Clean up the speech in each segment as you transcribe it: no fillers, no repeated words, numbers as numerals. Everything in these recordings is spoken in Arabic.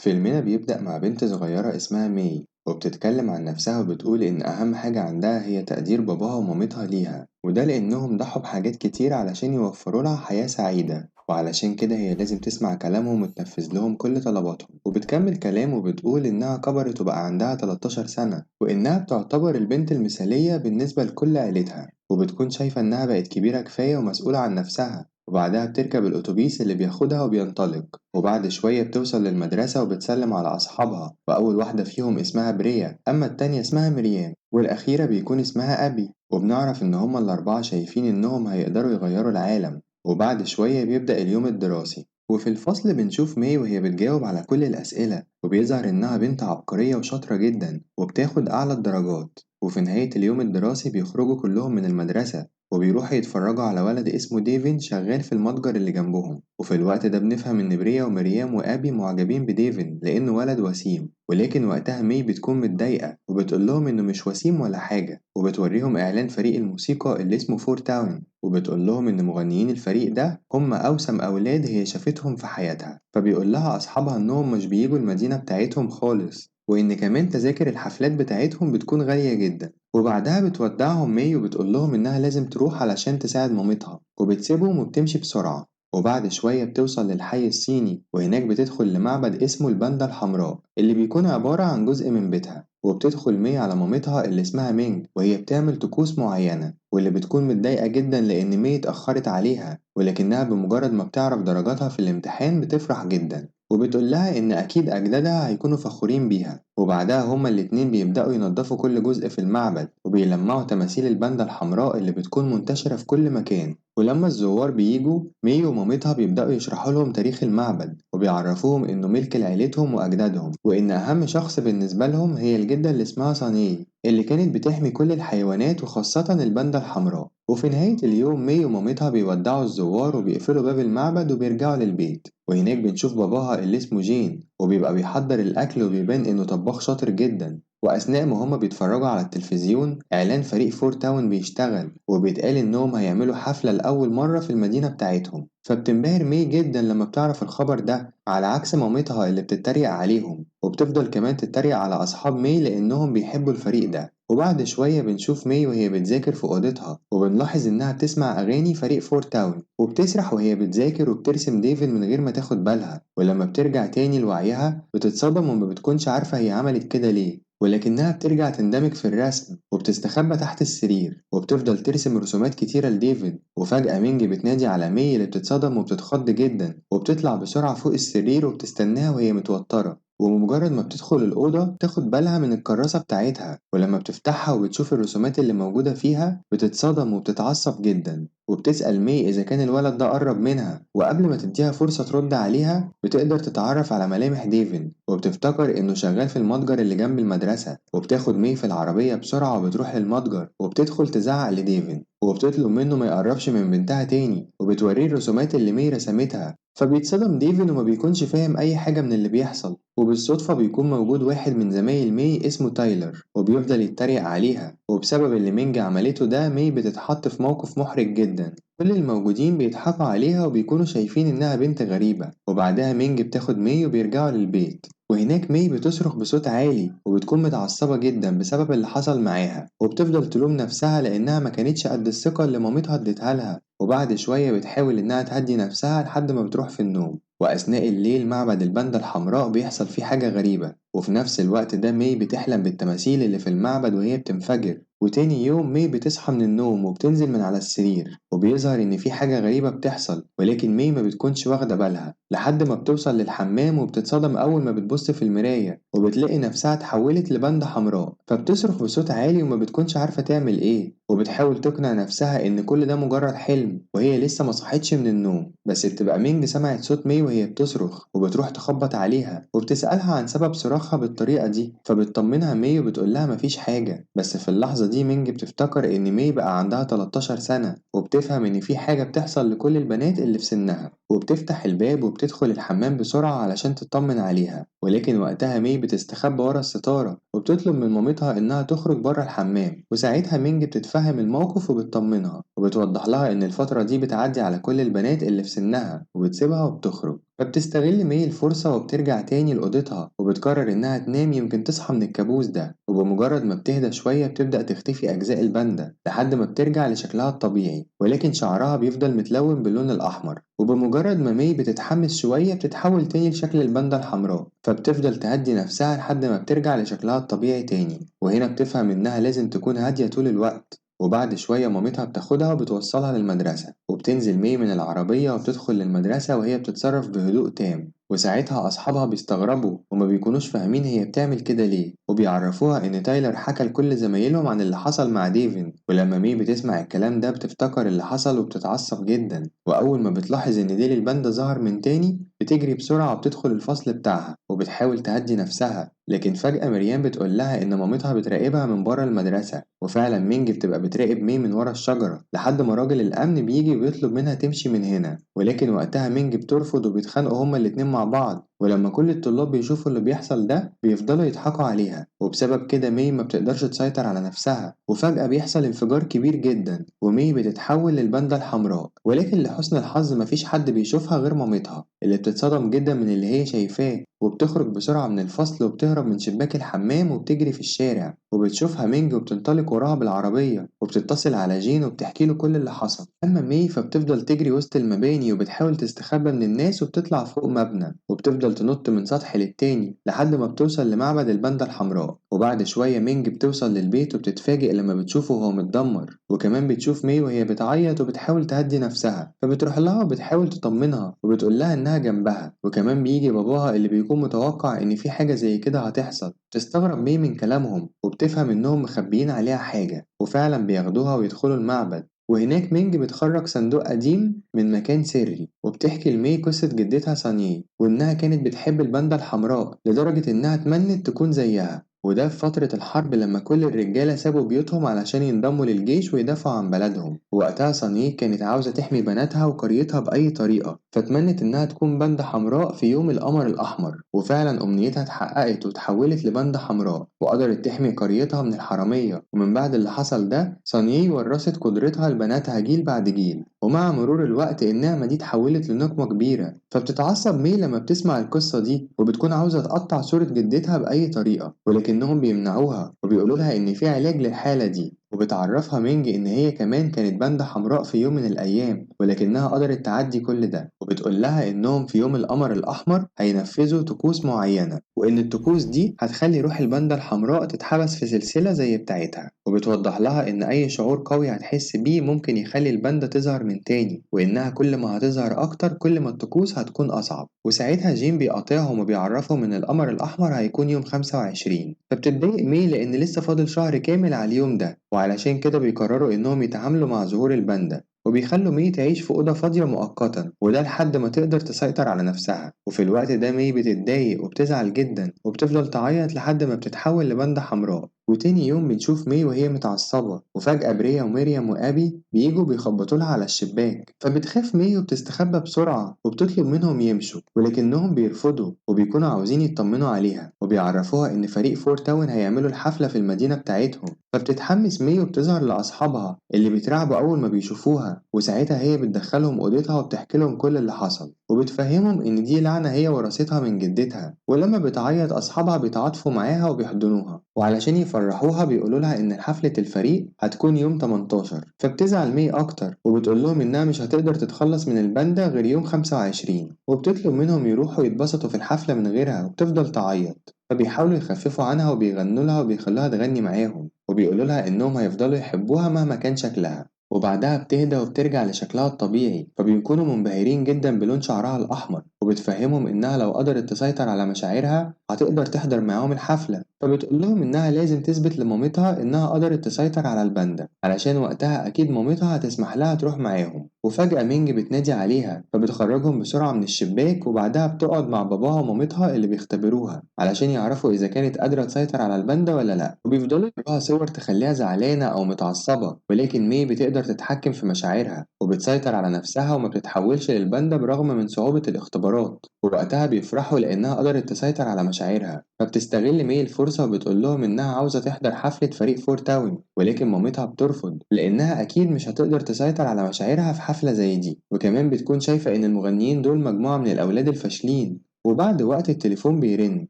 فيلمنا بيبدأ مع بنت صغيرة اسمها ماي وبتتكلم عن نفسها وبتقول إن أهم حاجة عندها هي تقدير باباها ومامتها ليها، وده لأنهم ضحوا بحاجات كتير علشان يوفروا لها حياة سعيدة، وعلشان كده هي لازم تسمع كلامهم وتنفذ لهم كل طلباتهم. وبتكمل كلام وبتقول إنها كبرت وبقى عندها 13 سنة، وإنها بتعتبر البنت المثالية بالنسبة لكل عيلتها، وبتكون شايفة إنها بقت كبيرة كفاية ومسؤولة عن نفسها. وبعدها بتركب الأتوبيس اللي بياخدها وبينطلق، وبعد شوية بتوصل للمدرسة وبتسلم على أصحابها، وأول واحدة فيهم اسمها بريا، أما التانية اسمها مريم، والأخيرة بيكون اسمها أبي. وبنعرف إن هما الأربعة شايفين إنهم هيقدروا يغيروا العالم. وبعد شوية بيبدأ اليوم الدراسي، وفي الفصل بنشوف ماي وهي بتجاوب على كل الأسئلة، وبيظهر إنها بنت عبقرية وشاطرة جدا وبتاخد أعلى الدرجات. وفي نهاية اليوم الدراسي بيخرجوا كلهم من المدرسة وبيروحوا يتفرجوا على ولد اسمه ديفين شغال في المتجر اللي جنبهم. وفي الوقت ده بنفهم إن بريا ومريم وأبي معجبين بديفين لأنه ولد وسيم، ولكن وقتها مي بتكون متضايقة وبتقول لهم إنه مش وسيم ولا حاجة، وبتوريهم إعلان فريق الموسيقى اللي اسمه فور تاون، وبتقول لهم إن مغنيين الفريق ده هم أوسم أولاد هي شافتهم في حياتها. فبيقول لها أصحابها إنهم مش بييجوا المدينة بتاعتهم خالص، وإن كمان تذاكر الحفلات بتاعتهم بتكون غالية جدا. وبعدها بتودعهم مي وبتقول لهم إنها لازم تروح علشان تساعد مامتها، وبتسيبهم وبتمشي بسرعة. وبعد شوية بتوصل للحي الصيني، وهناك بتدخل لمعبد اسمه الباندا الحمراء اللي بيكون عبارة عن جزء من بيتها. وبتدخل مي على مامتها اللي اسمها مينج وهي بتعمل طقوس معينة، واللي بتكون متضايقة جدا لأن مي اتأخرت عليها، ولكنها بمجرد ما بتعرف درجاتها في الامتحان بتفرح جدا، وبتقول لها إن أكيد أجدادها هيكونوا فخورين بيها. وبعدها هما الاتنين بيبدأوا ينضفوا كل جزء في المعبد وبيلمعوا تماثيل الباندا الحمراء اللي بتكون منتشرة في كل مكان. ولما الزوار بيجوا مي ومامتها بيبدأوا يشرحوا لهم تاريخ المعبد وبيعرفوهم إنه ملك لعيلتهم وأجدادهم، وإن أهم شخص بالنسبة لهم هي الجدة اللي اسمها صاني اللي كانت بتحمي كل الحيوانات وخاصة الباندا الحمراء. وفي نهاية اليوم مي ومامتها بيودعوا الزوار وبيقفلوا باب المعبد وبيرجعوا للبيت، وهناك بنشوف باباها اللي اسمه جين وبيبقى بيحضر الأكل وبيبان إنه طباخ شاطر جدا. وأثناء ما هما بيتفرجوا على التلفزيون إعلان فريق فور تاون بيشتغل وبيتقال إنهم هيعملوا حفلة لأول مرة في المدينة بتاعتهم، فبتنبهر مي جدا لما بتعرف الخبر ده، على عكس مامتها اللي بتتريق عليهم وبتفضل كمان تتريق على أصحاب مي لأنهم بيحبوا الفريق ده. وبعد شوية بنشوف مي وهي بتذاكر في أوضتها وبنلاحظ إنها بتسمع أغاني فريق فور تاون وبتسرح وهي بتذاكر وبترسم ديفين من غير ما تاخد بالها، ولما بترجع تاني لوعيها بتتصدم وما بتكونش عارفة هي عملت كده ليه، ولكنها بترجع تندمج في الرسم وبتستخبى تحت السرير وبتفضل ترسم رسومات كتيرة لديفيد. وفجأة مينج بتنادي على مي اللي بتتصدم وبتتخض جدا وبتطلع بسرعة فوق السرير وبتستناها وهي متوترة. وبمجرد ما بتدخل الأوضة بتاخد بالها من الكراسة بتاعتها، ولما بتفتحها وبتشوف الرسومات اللي موجودة فيها بتتصدم وبتتعصب جدا، وبتسأل مي إذا كان الولد ده قرب منها، وقبل ما تديها فرصة ترد عليها بتقدر تتعرف على ملامح ديفين وبتفتكر إنه شغال في المتجر اللي جنب المدرسة. وبتاخد مي في العربية بسرعة وبتروح للمتجر وبتدخل تزعق لديفين وبتطلب منه ما يقربش من بنتها تاني، وبتوريه الرسومات اللي مي رسمتها. فبيتصدم ديفين وما بيكونش فاهم أي حاجة من اللي بيحصل، وبالصدفة بيكون موجود واحد من زمايل مي اسمه تايلر وبيفضل يتريق عليها، وبسبب اللي مينج عملته ده مي بتتحط في موقف محرج جدا. كل الموجودين بيضحكوا عليها وبيكونوا شايفين إنها بنت غريبة. وبعدها مينج بتاخد مي وبيرجعوا للبيت، وهناك مي بتصرخ بصوت عالي وبتكون متعصبة جدا بسبب اللي حصل معاها، وبتفضل تلوم نفسها لأنها ما كانتش قد الثقة اللي مامتها اديتها لها. وبعد شوية بتحاول إنها تهدي نفسها لحد ما بتروح في النوم. وأثناء الليل معبد الباندا الحمراء بيحصل فيه حاجة غريبة، وفي نفس الوقت ده مي بتحلم بالتماثيل اللي في المعبد وهي بتنفجر. وتاني يوم مي بتصحى من النوم وبتنزل من على السرير وبيظهر إن في حاجة غريبة بتحصل، ولكن مي ما بتكونش واخدة بالها لحد ما بتوصل للحمام وبتتصدم أول ما بتبص في المراية وبتلاقي نفسها اتحولت لباندا حمراء. فبتصرخ بصوت عالي وما بتكونش عارفة تعمل إيه، وبتحاول تقنع نفسها إن كل ده مجرد حلم وهي لسه ما صحتش من النوم. بس بتبقى مينج سمعت صوت مي وهي بتصرخ وبتروح تخبط عليها وبتسألها عن سبب صراخها بالطريقة دي، فبتطمنها مي وبتقولها مفيش حاجة. بس في اللحظة دي مينج بتفتكر إن مي بقى عندها 13 سنة وبتفهم إن في حاجة بتحصل لكل البنات اللي في سنها، وبتفتح الباب وبتدخل الحمام بسرعة علشان تطمن عليها. ولكن وقتها مي بتستخبى ورا الستارة وبتطلب من مامتها إنها تخرج بره الحمام، وساعتها مينج بتتفهم الموقف وبتطمنها وبتوضح لها إن الفترة دي بتعدي على كل البنات اللي في سنها وبتسيبها وبتخرج. تخرج. فبتستغل مي الفرصة وبترجع تاني لأوضتها وبتقرر إنها تنام يمكن تصحى من الكابوس ده، وبمجرد ما بتهدى شوية بتبدأ تختفي أجزاء الباندا لحد ما بترجع لشكلها الطبيعي، ولكن شعرها بيفضل متلون باللون الأحمر. وبمجرد ما مي بتتحمس شوية بتتحول تاني لشكل الباندا الحمراء، فبتفضل تهدي نفسها لحد ما بترجع لشكلها الطبيعي تاني. وهنا بتفهم إنها لازم تكون هادية طول الوقت. وبعد شوية مامتها بتاخدها وبتوصلها للمدرسة، وبتنزل مي من العربية وبتدخل للمدرسة وهي بتتصرف بهدوء تام. وساعتها أصحابها بيستغربوا وما بيكونوش فاهمين هي بتعمل كده ليه، وبيعرفوها إن تايلر حكى لكل زمايلهم عن اللي حصل مع ديفن. ولما مي بتسمع الكلام ده بتفتكر اللي حصل وبتتعصب جدا، وأول ما بتلاحظ إن ديل الباندا ظهر من تاني بتجري بسرعة وبتدخل الفصل بتاعها وبتحاول تهدي نفسها. لكن فجأة مريم بتقول لها إن مامتها بتراقبها من بره المدرسة، وفعلا مينج بتبقى بتراقب مي من ورا الشجرة لحد ما راجل الأمن بيجي ويطلب منها تمشي من هنا. ولكن وقتها مينج بترفض وبيتخانقوا هما الاتنين مع بعض. ولما كل الطلاب بيشوفوا اللي بيحصل ده بيفضلوا يضحكوا عليها، وبسبب كده مي ما بتقدرش تسيطر على نفسها. وفجأة بيحصل انفجار كبير جدا ومي بتتحول للباندا الحمراء. ولكن لحسن الحظ مفيش حد بيشوفها غير مامتها اللي بتتصدم جدا من اللي هي شايفاه، وبتخرج بسرعة من الفصل وبتهرب من شباك الحمام وبتجري في الشارع. وبتشوفها مينج وبتنطلق وراها بالعربية وبتتصل على جين وبتحكي له كل اللي حصل. أما مي فبتفضل تجري وسط المباني وبتحاول تستخبى من الناس وبتطلع فوق مبنى وبتفضل تنط من سطح للتاني لحد ما بتوصل لمعبد الباندا الحمراء. وبعد شوية مينج بتوصل للبيت وبتتفاجئ لما بتشوفه وهو متدمر، وكمان بتشوف مي وهي بتعيط وبتحاول تهدي نفسها. فبتروح لها وبتحاول تطمنها وبتقول لها إنها جنبها. وكمان بيجي باباها اللي بيكون متوقع إن في حاجة زي كده هتحصل. تستغرب مي من كلامهم وبتفهم إنهم مخبيين عليها حاجة، وفعلا بياخدوها ويدخلوا المعبد. وهناك مينج بتخرج صندوق قديم من مكان سري وبتحكي لمي قصة جدتها سانيه، وإنها كانت بتحب الباندا الحمراء لدرجة إنها تمنت تكون زيها. وده في فترة الحرب لما كل الرجالة سابوا بيوتهم علشان ينضموا للجيش ويدافعوا عن بلدهم. ووقتها صانيه كانت عاوزة تحمي بناتها وقريتها بأي طريقة، فتمنت إنها تكون باندا حمراء في يوم القمر الأحمر. وفعلا أمنيتها اتحققت وتحولت لباندا حمراء وقدرت تحمي قريتها من الحرامية. ومن بعد اللي حصل ده صانيه ورثت قدرتها لبناتها جيل بعد جيل. ومع مرور الوقت النعمة دي اتحولت لنقمة كبيرة، فبتتعصب مي لما بتسمع القصة دي وبتكون عاوزة تقطع صورة جدتها بأي طريقة، ولكنهم بيمنعوها وبيقولوا لها إن في علاج للحالة دي. وبتعرفها مينج إن هي كمان كانت باندا حمراء في يوم من الأيام ولكنها قدرت تعدي كل ده. وبتقول لها إنهم في يوم القمر الأحمر هينفذوا طقوس معينة، وإن الطقوس دي هتخلي روح الباندا الحمراء تتحبس في سلسلة زي بتاعتها. وبتوضح لها إن أي شعور قوي هتحس بيه ممكن يخلي الباندا تظهر من تاني، وإنها كل ما هتظهر أكتر كل ما الطقوس هتكون أصعب. وساعتها جين بيقاطعهم وبيعرفهم إن القمر الأحمر هيكون يوم 25. فبتتضايق مي لأن لسه فاضل شهر كامل على اليوم ده، وعلشان كده بيقرروا إنهم يتعاملوا مع ظهور الباندا وبيخلوا مي تعيش في أوضة فاضية مؤقتا، وده لحد ما تقدر تسيطر على نفسها. وفي الوقت ده مي بتتضايق وبتزعل جدا وبتفضل تعيط لحد ما بتتحول لباندا حمراء. وتاني يوم بنشوف مي وهي متعصبة، وفجأة بريا وميريام وأبي بيجوا بيخبطوا لها على الشباك. فبتخاف مي وبتستخبى بسرعة وبتطلب منهم يمشوا، ولكنهم بيرفضوا وبيكونوا عاوزين يطمنوا عليها وبيعرفوها إن فريق فور تاون هيعملوا الحفلة في المدينة بتاعتهم. فبتتحمس مي وبتظهر لأصحابها اللي بيترعبوا أول ما بيشوفوها، وساعتها هي بتدخلهم أوضتها وبتحكي لهم كل اللي حصل وبتفهمهم إن دي لعنة هي ورثتها من جدتها. ولما بتعيط أصحابها بيتعاطفوا معاها وبيحضنوها، وعلشان يفرحوها بيقولوا لها إن حفلة الفريق هتكون يوم 18. فبتزعل مي أكتر وبتقول لهم إنها مش هتقدر تتخلص من الباندا غير يوم 25، وبتطلب منهم يروحوا يتبسطوا في الحفلة من غيرها وبتفضل تعيط. فبيحاولوا يخففوا عنها وبيغنوا لها وبيخلوها تغني معاهم وبيقولوا لها إنهم هيفضلوا يحبوها مهما كان شكلها. وبعدها بتهدى وبترجع لشكلها الطبيعي، فبيكونوا منبهرين جدا بلون شعرها الأحمر وبتفهمهم إنها لو قدرت تسيطر على مشاعرها هتقدر تحضر معاهم الحفلة. فبتقول لهم إنها لازم تثبت لمامتها إنها قدرت تسيطر على الباندا علشان وقتها أكيد مامتها هتسمح لها تروح معاهم. وفجأة مينج بتنادي عليها فبتخرجهم بسرعة من الشباك، وبعدها بتقعد مع باباها ومامتها اللي بيختبروها علشان يعرفوا إذا كانت قادرة تسيطر على الباندا ولا لأ. وبيفضلوا يوروها صور تخليها زعلانة أو متعصبة، ولكن مي بتقدر تتحكم في مشاعرها وبتسيطر على نفسها وما بتتحولش للباندا برغم من صعوبة الاختبارات، ووقتها بيفرحوا لأنها قدرت تسيطر على مشاعرها. فبتستغل مي الفرصة وبتقول لهم إنها عاوزة تحضر حفلة فريق فور تاون، ولكن مامتها بترفض لأنها أكيد مش هتقدر تسيطر على مشاعرها في حفلة زي دي، وكمان بتكون شايفة إن المغنيين دول مجموعة من الأولاد الفاشلين. وبعد وقت التليفون بيرن،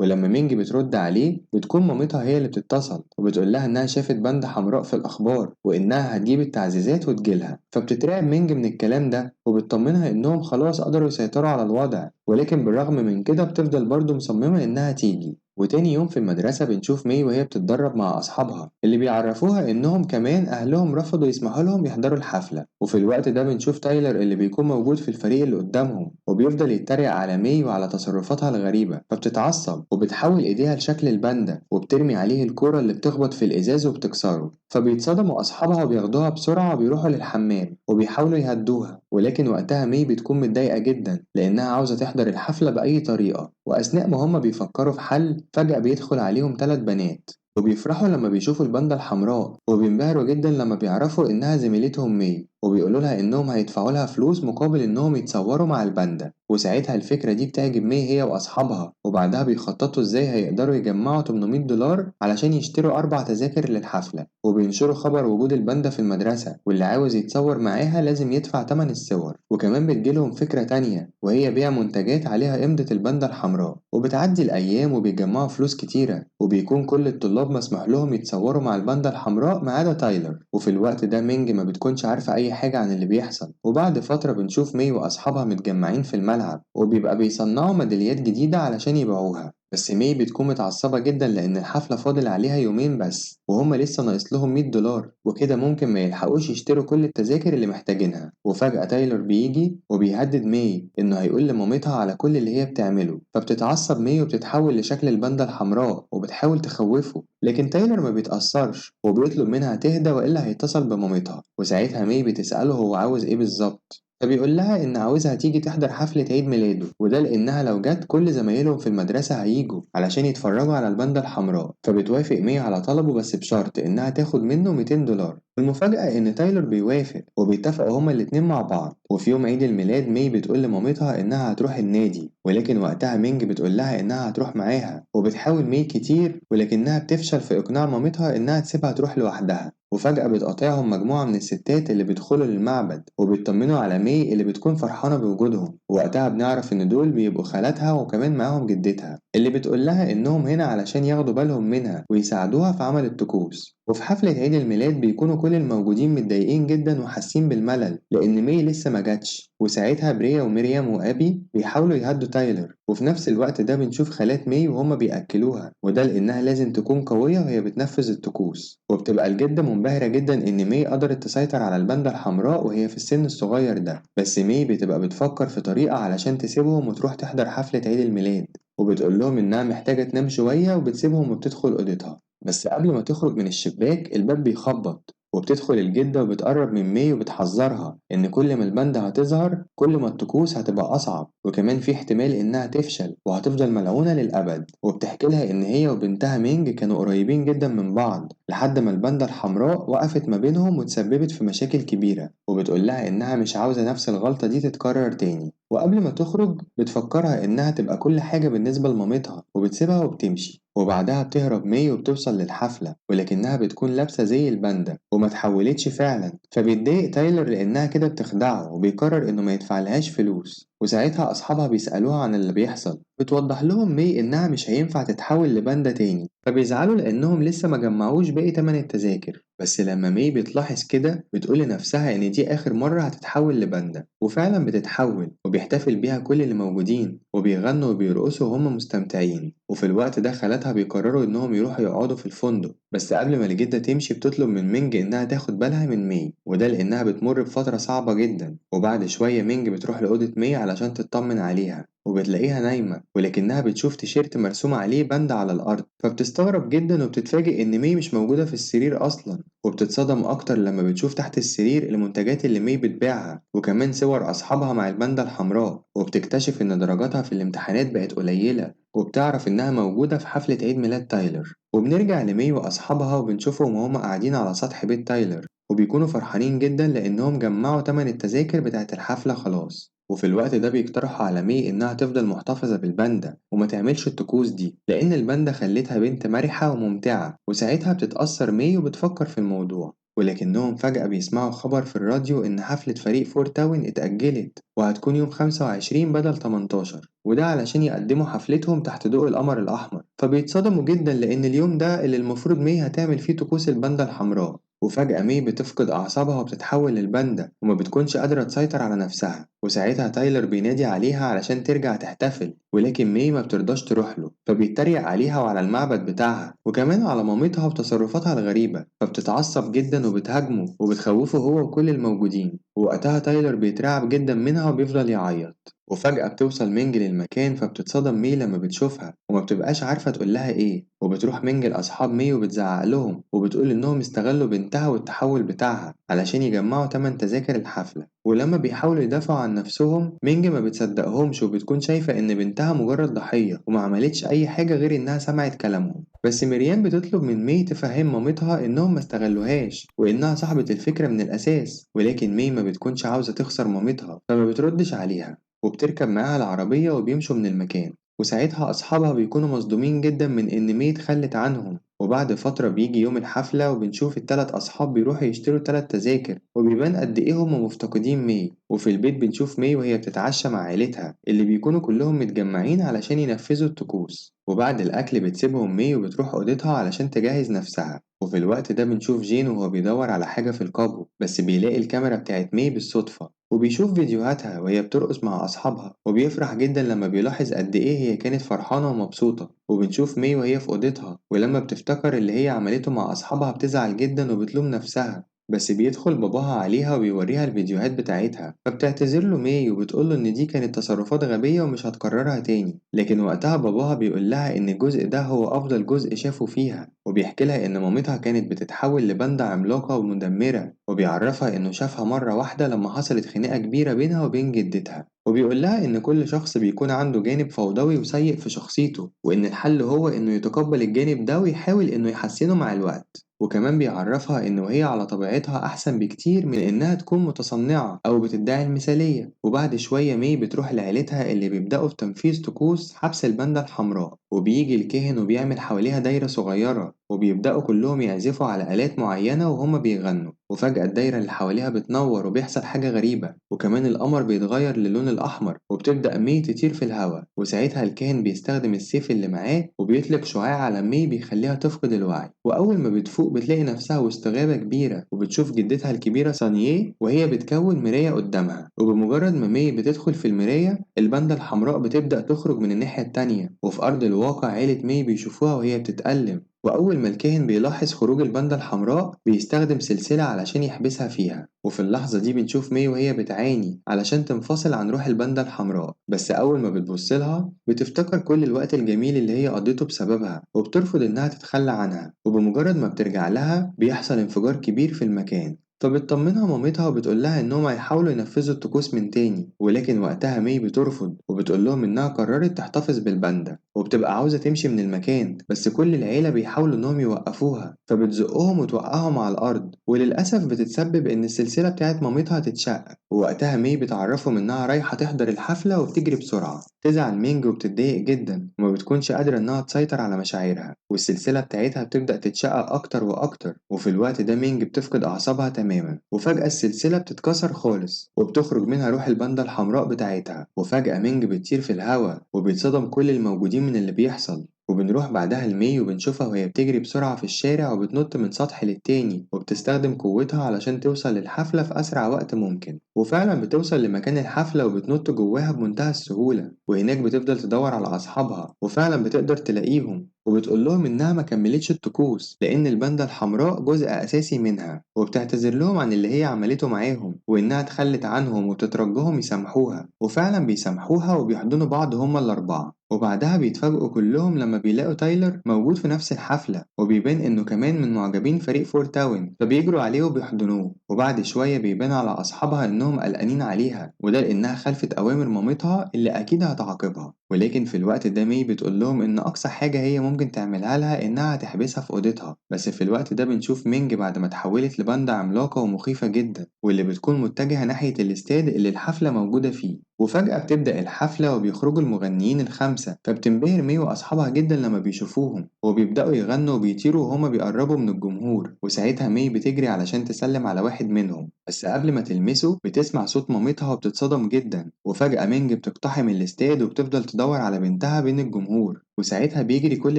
ولما مينج بترد عليه بتكون مامتها هي اللي بتتصل وبتقول لها إنها شافت باندا حمراء في الأخبار وإنها هتجيب التعزيزات وتجيلها. فبتترعب مينج من الكلام ده وبتطمنها إنهم خلاص قدروا يسيطروا على الوضع، ولكن بالرغم من كده بتفضل برضه مصممة إنها تيجي. وتاني يوم في المدرسة بنشوف مي وهي بتتدرب مع أصحابها اللي بيعرفوها إنهم كمان أهلهم رفضوا يسمحوا لهم يحضروا الحفلة. وفي الوقت ده بنشوف تايلر اللي بيكون موجود في الفريق اللي قدامهم وبيفضل يتريق على مي وعلى تصرفاتها الغريبة، فبتتعصب وبتحول إيديها لشكل الباندا وبترمي عليه الكرة اللي بتخبط في الإزاز وبتكسره. فبيتصدموا أصحابها وبياخدوها بسرعة وبيروحوا للحمام وبيحاولوا يهدوها، ولكن وقتها مي بتكون متضايقة جدا لأنها عاوزة تحضر الحفلة بأي طريقة. وأثناء ما هما بيفكروا في حل فجأة بيدخل عليهم 3 بنات وبيفرحوا لما بيشوفوا الباندا الحمراء، وبينبهروا جدا لما بيعرفوا إنها زميلتهم مي، وبيقولوا لها إنهم هيدفعوا لها فلوس مقابل إنهم يتصوروا مع الباندا. وساعتها الفكرة دي بتعجب مي هي وأصحابها، وبعدها بيخططوا إزاي هيقدروا يجمعوا 800 دولار علشان يشتروا 4 تذاكر للحفلة، وبينشروا خبر وجود الباندا في المدرسة واللي عاوز يتصور معاها لازم يدفع تمن الصور. وكمان بتجيلهم فكرة تانية وهي بيع منتجات عليها إمضة الباندا الحمراء. وبتعدي الأيام وبيجمعوا فلوس كتيرة وبيكون كل الطلاب مسموح لهم يتصوروا مع الباندا الحمراء ما عدا تايلر. وفي الوقت ده مينج ما بتكونش عارفة أي حاجة عن اللي بيحصل. وبعد فترة بنشوف مي وأصحابها متجمعين في الملعب وبيبقى بيصنعوا ميداليات جديدة علشان يبيعوها، بس مي بتكون متعصبة جدا لأن الحفلة فاضل عليها يومين بس وهما لسه ناقص لهم 100 دولار وكده ممكن ما يلحقوش يشتروا كل التذاكر اللي محتاجينها. وفجأة تايلر بيجي وبيهدد مي إنه هيقول لمامتها على كل اللي هي بتعمله، فبتتعصب مي وبتتحول لشكل الباندا الحمراء وبتحاول تخوفه، لكن تايلر ما بيتأثرش وبيطلب منها تهدى وإلا هيتصل بمامتها. وساعتها مي بتسأله هو عاوز إيه بالظبط، فبيقول لها إن عاوزها تيجي تحضر حفلة عيد ميلاده، وده لأنها لو جت كل زمايلهم في المدرسة هيجوا علشان يتفرجوا على الباندا الحمراء. فبتوافق مي على طلبه بس بشرط إنها تاخد منه 200 دولار. المفاجأة إن تايلور بيوافق وبيتفقوا هما الاتنين مع بعض. وفي يوم عيد الميلاد مي بتقول لمامتها إنها هتروح النادي، ولكن وقتها مينج بتقول لها إنها هتروح معاها، وبتحاول مي كتير ولكنها بتفشل في إقناع مامتها إنها تسيبها تروح لوحدها. وفجأة بتقاطعهم مجموعة من الستات اللي بيدخلوا للمعبد وبيطمنوا على مي اللي بتكون فرحانة بوجودهم، ووقتها بنعرف إن دول بيبقوا خالاتها وكمان معاهم جدتها اللي بتقول لها إنهم هنا علشان ياخدوا بالهم منها ويساعدوها في عمل الطقوس. وفي حفلة عيد الميلاد بيكونوا كل الموجودين متضايقين جدا وحاسين بالملل لأن مي لسه ما جاتش، وساعتها بريا ومريم وأبي بيحاولوا يهدوا تايلر. وفي نفس الوقت ده بنشوف خالات مي وهما بيأكلوها، وده لأنها لازم تكون قوية وهي بتنفذ الطقوس. وبتبقى الجدة منبهرة جدا إن مي قدرت تسيطر على الباندا الحمراء وهي في السن الصغير ده، بس مي بتبقى بتفكر في طريقة علشان تسيبهم وتروح تحضر حفلة عيد الميلاد، وبتقول لهم إنها محتاجة تنام شوية وبتسيبهم وبتدخل أوضتها. بس قبل ما تخرج من الشباك الباب بيخبط وبتدخل الجدة وبتقرب من مي وبتحذرها إن كل ما الباندا هتظهر كل ما الطقوس هتبقى أصعب، وكمان في احتمال إنها تفشل وهتفضل ملعونة للأبد. وبتحكي لها إن هي وبنتها مينج كانوا قريبين جدا من بعض لحد ما الباندا الحمراء وقفت ما بينهم وتسببت في مشاكل كبيرة، وبتقول لها إنها مش عاوزة نفس الغلطة دي تتكرر تاني. وقبل ما تخرج بتفكرها إنها تبقى كل حاجة بالنسبة لمامتها وبتسيبها وبتمشي. وبعدها بتهرب مي وبتوصل للحفلة ولكنها بتكون لابسة زي الباندا وما تحولتش فعلا، فبيتضايق تايلر لأنها كده بتخدعه وبيقرر إنه ما يدفعلهاش فلوس. وساعتها أصحابها بيسألوها عن اللي بيحصل، بتوضح لهم مي إنها مش هينفع تتحول لباندا تاني، فبيزعلوا لأنهم لسه ما جمعوش باقي تمن التذاكر. بس لما مي بتلاحظ كده بتقول لنفسها إن دي آخر مرة هتتحول لباندا، وفعلا بتتحول وبيحتفل بيها كل اللي موجودين وبيغنوا وبيرقصوا وهم مستمتعين. وفي الوقت ده خالاتها بيقرروا إنهم يروحوا يقعدوا في الفندق، بس قبل ما الجدة تمشي بتطلب من مينج إنها تاخد بالها من مي، وده لأنها بتمر بفترة صعبة جدا. وبعد شوية مينج بتروح لأوضة مي علشان تطمن عليها وبتلاقيها نايمة ولكنها بتشوف تيشيرت مرسوم عليه باندا على الأرض، فبتستغرب جدا وبتتفاجئ إن مي مش موجودة في السرير أصلا. وبتتصدم أكتر لما بتشوف تحت السرير المنتجات اللي مي بتبيعها وكمان صور أصحابها مع الباندا الحمراء، وبتكتشف إن درجاتها في الامتحانات بقت قليلة، وبتعرف إنها موجودة في حفلة عيد ميلاد تايلر. وبنرجع لمي وأصحابها وبنشوفهم وهما قاعدين على سطح بيت تايلر وبيكونوا فرحانين جدا لأنهم جمعوا تمن التذاكر بتاعت الحفلة خلاص. وفي الوقت ده بيقترحوا على مي إنها تفضل محتفظة بالباندا وما تعملش الطقوس دي لأن الباندا خلتها بنت مرحة وممتعة، وساعتها بتتأثر مي وبتفكر في الموضوع. ولكنهم فجأة بيسمعوا خبر في الراديو إن حفلة فريق فور تاون اتأجلت وهتكون يوم 25 بدل 18، وده علشان يقدموا حفلتهم تحت ضوء القمر الأحمر. فبيتصدموا جدا لأن اليوم ده اللي المفروض مي هتعمل فيه طقوس الباندا الحمراء. وفجأة مي بتفقد أعصابها وبتتحول للباندا وما بتكونش قادرة تسيطر على نفسها، وساعتها تايلر بينادي عليها علشان ترجع تحتفل، ولكن مي ما بترضاش تروح له، فبيتريق عليها وعلى المعبد بتاعها وكمان على مامتها وتصرفاتها الغريبة، فبتتعصب جدا وبتهاجمه وبتخوفه هو وكل الموجودين. ووقتها تايلر بيترعب جدا منها وبيفضل يعيط. وفجأة بتوصل مينج للمكان فبتتصدم مي لما بتشوفها وما بتبقاش عارفة تقولها ايه، وبتروح مينج لأصحاب مي وبتزعق لهم وبتقول إنهم استغلوا بنتها والتحول بتاعها علشان يجمعوا تمن تذاكر الحفلة. ولما بيحاولوا يدافعوا عن نفسهم مينج ما بتصدقهمش وبتكون شايفة إن بنتها مجرد ضحية وما عملتش أي حاجة غير إنها سمعت كلامهم. بس مريان بتطلب من مي تفهم مامتها إنهم ما استغلوهاش وإنها صاحبة الفكرة من الأساس، ولكن مي ما بتكونش عاوزة تخسر مامتها فما بتردش عليها، وبتركب معاها العربية وبيمشوا من المكان. وساعتها أصحابها بيكونوا مصدومين جدا من إن مي اتخلت عنهم. وبعد فترة بيجي يوم الحفلة وبنشوف التلات أصحاب بيروحوا يشتروا تلات تذاكر وبيبان قد إيه هما مفتقدين مي. وفي البيت بنشوف مي وهي بتتعشى مع عيلتها اللي بيكونوا كلهم متجمعين علشان ينفذوا الطقوس. وبعد الأكل بتسيبهم مي وبتروح أوضتها علشان تجهز نفسها. وفي الوقت ده بنشوف جين وهو بيدور على حاجة في القبو بس بيلاقي الكاميرا بتاعت مي بالصدفة، وبيشوف فيديوهاتها وهي بترقص مع أصحابها وبيفرح جدا لما بيلاحظ قد إيه هي كانت فرحانة ومبسوطة. وبنشوف مي وهي في أوضتها ولما بتفتكر اللي هي عملته مع أصحابها بتزعل جدا وبتلوم نفسها، بس بيدخل باباها عليها وبيوريها الفيديوهات بتاعتها فبتعتذر له مي وبتقوله إن دي كانت تصرفات غبية ومش هتكررها تاني. لكن وقتها باباها بيقول لها إن الجزء ده هو أفضل جزء شافه فيها، وبيحكي لها إن مامتها كانت بتتحول لباندا عملاقة ومدمرة، وبيعرفها إنه شافها مرة واحدة لما حصلت خناقة كبيرة بينها وبين جدتها. وبيقول لها إن كل شخص بيكون عنده جانب فوضوي وسيء في شخصيته وإن الحل هو إنه يتقبل الجانب ده ويحاول إنه يحسنه مع الوقت. وكمان بيعرفها إنه هي على طبيعتها أحسن بكتير من إنها تكون متصنعة أو بتدعي المثالية. وبعد شوية مي بتروح لعيلتها اللي بيبدأوا في تنفيذ طقوس حبس الباندا الحمراء، وبيجي الكاهن وبيعمل حواليها دايرة صغيرة وبيبدأوا كلهم يعزفوا على آلات معينة وهما بيغنوا. وفجأة الدايرة اللي حواليها بتنور وبيحصل حاجة غريبة وكمان القمر بيتغير للون الأحمر وبتبدأ مي تطير في الهواء. وساعتها الكاهن بيستخدم السيف اللي معاه وبيطلق شعاع على مي بيخليها تفقد الوعي. وأول ما بتفوق بتلاقي نفسها وسط غابة كبيرة وبتشوف جدتها الكبيرة سانيه وهي بتكون مراية قدامها. وبمجرد ما مي بتدخل في المراية الباندا الحمراء بتبدأ تخرج من الناحية التانية، وفي أرض الواقع عيلة مي بيشوفوها وهي بتتألم. وأول ما الكاهن بيلاحظ خروج الباندا الحمراء بيستخدم سلسلة علشان يحبسها فيها. وفي اللحظة دي بنشوف مي وهي بتعاني علشان تنفصل عن روح الباندا الحمراء، بس أول ما بتبصلها بتفتكر كل الوقت الجميل اللي هي قضيته بسببها وبترفض إنها تتخلى عنها. وبمجرد ما بترجع لها بيحصل انفجار كبير في المكان، فبتطمنها مامتها وبتقول لها إنهم هيحاولوا ينفذوا الطقوس من تاني. ولكن وقتها مي بترفض وبتقول لهم إنها قررت تحتفظ بالباندا وبتبقى عاوزة تمشي من المكان، بس كل العيلة بيحاولوا إنهم يوقفوها فبتزقهم وتوقعهم على الأرض، وللأسف بتتسبب إن السلسلة بتاعت مامتها تتشق. ووقتها مي بتعرفهم إنها رايحة تحضر الحفلة وبتجري بسرعة. تزعل مينج وبتتضايق جدا وما بتكونش قادرة إنها تسيطر على مشاعرها والسلسلة بتاعتها بتبدأ تتشقق أكتر وأكتر. وفي الوقت ده مينج بتفقد أعصابها تماما وفجأة السلسلة بتتكسر خالص وبتخرج منها روح الباندا الحمراء بتاعتها. وفجأة مينج بتطير في الهواء وبيتصدم كل الموجودين من اللي بيحصل. وبنروح بعدها لمي وبنشوفها وهي بتجري بسرعة في الشارع وبتنط من سطح للتاني وبتستخدم قوتها علشان توصل للحفلة في أسرع وقت ممكن. وفعلا بتوصل لمكان الحفلة وبتنط جواها بمنتهى السهولة، وهناك بتفضل تدور على أصحابها وفعلا بتقدر تلاقيهم وبتقول لهم إنها ما كملتش الطقوس لأن الباندا الحمراء جزء أساسي منها، وبتعتذر لهم عن اللي هي عملته معاهم وإنها تخلت عنهم وبتترجهم يسامحوها. وفعلا بيسامحوها وبيحضنوا بعض هما الأربعة. وبعدها بيتفاجئوا كلهم لما بيلاقوا تايلر موجود في نفس الحفلة وبيبان إنه كمان من معجبين فريق فور تاون فبيجروا عليه وبيحضنوه. وبعد شوية بيبان على أصحابها إنهم قلقانين عليها وده لأنها خلفت أوامر مامتها اللي أكيد هتعاقبها. ولكن في الوقت ده مي بتقول لهم إن أقصى حاجة هي ممكن تعملها لها إنها تحبسها في أوضتها. بس في الوقت ده بنشوف مينج بعد ما اتحولت لباندا عملاقة ومخيفة جدا، واللي بتكون متجهة ناحية الاستاد اللي الحفلة موجودة فيه. وفجأة بتبدأ الحفلة وبيخرجوا المغنيين الخمسة، فبتنبهر مي وأصحابها جدا لما بيشوفوهم، وبيبدأوا يغنوا وبيطيروا وهما بيقربوا من الجمهور. وساعتها مي بتجري علشان تسلم على واحد منهم، بس قبل ما تلمسه بتسمع صوت مامتها وبتتصدم جدا. وفجأة مينج بتقتحم الاستاد وبتفضل تدور على بنتها بين الجمهور، وساعتها بيجري كل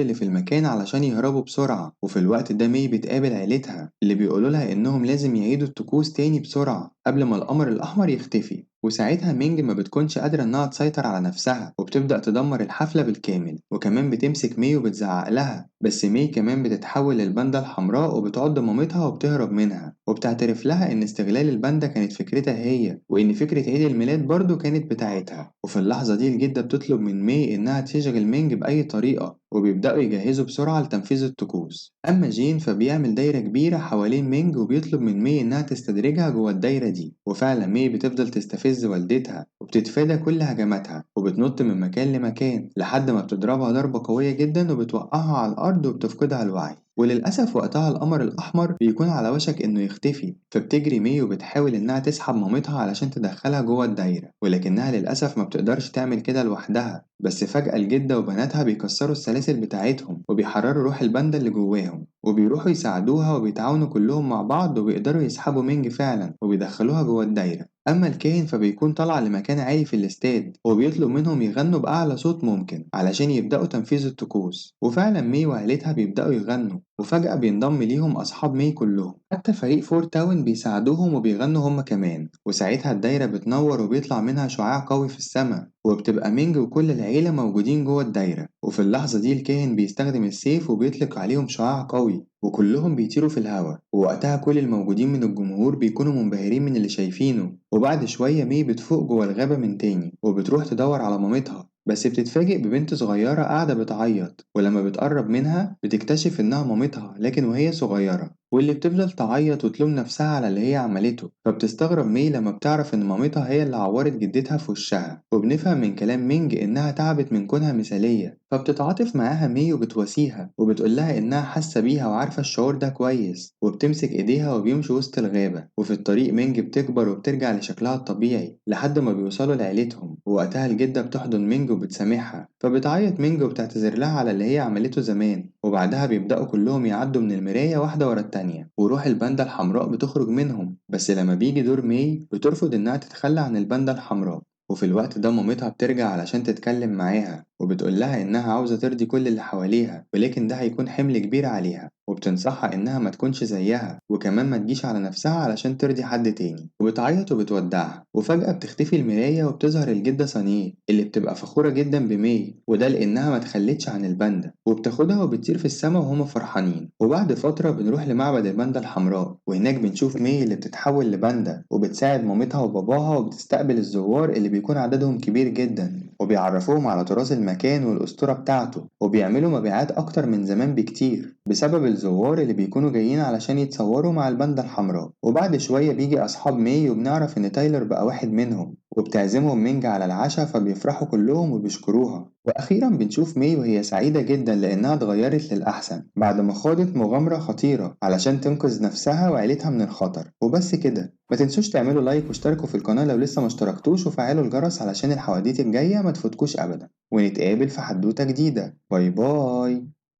اللي في المكان علشان يهربوا بسرعة. وفي الوقت ده مي بتقابل عيلتها اللي بيقولوا لها إنهم لازم يعيدوا الطقوس تاني بسرعة قبل ما القمر الأحمر يختفي. وساعتها مينج ما بتكونش قادرة إنها تسيطر على نفسها وبتبدأ تدمر الحفلة بالكامل، وكمان بتمسك مي وبتزعق لها. بس مي كمان بتتحول للباندا الحمراء وبتعض مامتها وبتهرب منها، وبتعترف لها إن استغلال الباندا كانت فكرتها هي، وإن فكرة عيد الميلاد برضه كانت بتاعتها. وفي اللحظة دي الجدة بتطلب من مي إنها تشغل مينج بأي طريقة، وبيبدأوا يجهزوا بسرعة لتنفيذ الطقوس. أما جين فبيعمل دايرة كبيرة حوالين مينج وبيطلب من مي إنها تستدرجها جوه الدايرة دي. وفعلا مي بتفضل تستفز والدتها وبتتفادى كل هجماتها وبتنط من مكان لمكان لحد ما بتضربها ضربة قوية جدا وبتوقعها على الأرض وبتفقدها الوعي. وللأسف وقتها القمر الأحمر بيكون على وشك إنه يختفي، فبتجري مي وبتحاول إنها تسحب مامتها علشان تدخلها جوه الدايرة، ولكنها للأسف ما بتقدرش تعمل كده لوحدها. بس فجأة الجدة وبناتها بيكسروا السلاسل بتاعتهم وبيحرروا روح الباندا اللي جواهم، وبيروحوا يساعدوها وبيتعاونوا كلهم مع بعض وبيقدروا يسحبوا مينج فعلا وبيدخلوها جوه الدايرة. أما الكاهن فبيكون طالع لمكان عالي في الاستاد وبيطلب منهم يغنوا بأعلى صوت ممكن علشان يبدأوا تنفيذ الطقوس. وفعلا مي وعيلتها بيبدأوا يغنوا، وفجأة بينضم ليهم أصحاب مي كلهم، حتى فريق فور تاون بيساعدوهم وبيغنوا هما كمان. وساعتها الدايرة بتنور وبيطلع منها شعاع قوي في السماء، وبتبقى مينج وكل العيلة موجودين جوه الدايرة. وفي اللحظة دي الكاهن بيستخدم السيف وبيطلق عليهم شعاع قوي وكلهم بيطيروا في الهواء. ووقتها كل الموجودين من الجمهور بيكونوا منبهرين من اللي شايفينه. وبعد شوية مي بتفوق جوه الغابة من تاني وبتروح تدور على مامتها، بس بتتفاجئ ببنت صغيرة قاعدة بتعيط، ولما بتقرب منها بتكتشف إنها مامتها لكن وهي صغيرة، واللي بتفضل تعيط وتلوم نفسها على اللي هي عملته. فبتستغرب مي لما بتعرف إن مامتها هي اللي عورت جدتها في وشها، وبنفهم من كلام مينج إنها تعبت من كونها مثالية. فبتتعاطف معاها مي وبتواسيها وبتقولها إنها حاسة بيها وعارفة الشعور ده كويس، وبتمسك إيديها وبيمشوا وسط الغابة. وفي الطريق مينج بتكبر وبترجع لشكلها الطبيعي لحد ما بيوصلوا لعيلتهم، ووقتها الجدة بتحضن مينج وبتسامحها، فبتعيط مينج وبتعتذر لها على اللي هي عملته زمان. وبعدها بيبدأوا كلهم يعدوا من المراية واحدة ورا التانية، وروح الباندا الحمراء بتخرج منهم. بس لما بيجي دور مي بترفض إنها تتخلى عن الباندا الحمراء. وفي الوقت ده مامتها بترجع علشان تتكلم معاها وبتقول لها إنها عاوزة ترضي كل اللي حواليها، ولكن ده هيكون حمل كبير عليها، وبتنصحها إنها ما تكونش زيها وكمان ما تجيش على نفسها علشان ترضي حد تاني. وبتعيط وبتودعها، وفجأة بتختفي المراية وبتظهر الجدة سانيه اللي بتبقى فخورة جدا بمي، وده لأنها ما تخلتش عن الباندا، وبتاخدها وبتطير في السما وهما فرحانين. وبعد فترة بنروح لمعبد الباندا الحمراء، وهناك بنشوف مي اللي بتتحول لباندا وبتساعد مامتها وباباها وبتستقبل الزوار اللي بيكون عددهم كبير جدا، وبيعرفوهم على تراث المكان والأسطورة بتاعته. وبيعملوا مبيعات أكتر من زمان بكتير بسبب الزوار اللي بيكونوا جايين علشان يتصوروا مع الباندا الحمراء. وبعد شوية بيجي أصحاب مي وبنعرف إن تايلر بقى واحد منهم، وبتعزمهم مينج على العشاء فبيفرحوا كلهم وبيشكروها. وأخيرا بنشوف مي وهي سعيدة جدا لأنها اتغيرت للأحسن بعد ما خاضت مغامرة خطيرة علشان تنقذ نفسها وعيلتها من الخطر. وبس كده، ما تنسوش تعملوا لايك واشتركوا في القناة لو لسه ما اشتركتوش، وفعلوا الجرس علشان الحواديت الجاية ما تفوتكوش أبدا. ونتقابل في حدوتة جديدة. باي باي.